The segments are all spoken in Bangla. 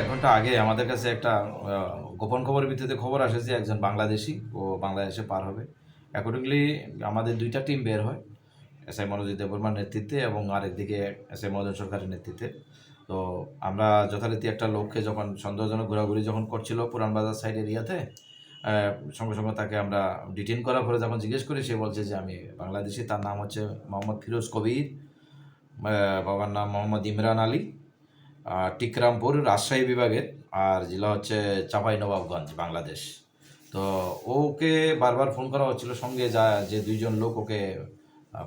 ঘন্টা আগে আমাদের কাছে একটা গোপন খবরের ভিত্তিতে খবর আসে যে একজন বাংলাদেশি ও বাংলাদেশে পার হবে। অ্যাকর্ডিংলি আমাদের ২টা টিম বের হয়। এসআই মনোজিৎ দেববর্মার নেতৃত্বে এবং আরেকদিকে এসআই মদন সরকারের নেতৃত্বে। তো আমরা যথারীতি একটা লোককে যখন সন্দেহজনক ঘোরাঘুরি যখন করছিল পুরান বাজার সাইড এরিয়াতে, সঙ্গে সঙ্গে তাকে আমরা ডিটেইন করার পরে যখন জিজ্ঞেস করি সে বলছে যে আমি বাংলাদেশি। তার নাম হচ্ছে মোহাম্মদ ফিরোজ কবির, বাবার নাম মোহাম্মদ ইমরান আলী, টিকরামপুর রাজশাহী বিভাগের, আর জেলা হচ্ছে চাঁপাইনবাবগঞ্জ, বাংলাদেশ। তো ওকে বারবার ফোন করা হচ্ছিল, সঙ্গে যে ২জন লোক ওকে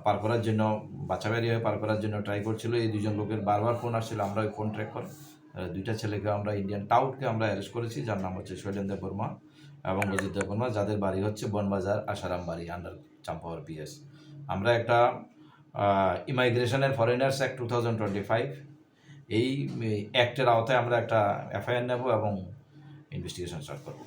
পার করার জন্য, বাছাবাড়ি হয়ে পার করার জন্য ট্রাই করছিল, এই ২জন লোকের বারবার ফোন আসছিল। আমরা ওই ফোন ট্র্যাক করে ২টা ছেলেকে আমরা ইন্ডিয়ান টাউটকে আমরা অ্যারেস্ট করেছি, যার নাম হচ্ছে শৈলেন দেববর্মা এবং অজিত দেববর্মা, যাদের বাড়ি হচ্ছে বনবাজার আসারাম বাড়ি, আন্ডার চাম্পাওয়ার পিএস। আমরা একটা ইমাইগ্রেশনের ফরেনার্স অ্যাক্ট 2025 এই অ্যাক্টের আওতায় আমরা একটা এফআইআর নেব এবং ইনভেস্টিগেশন স্টার্ট করব।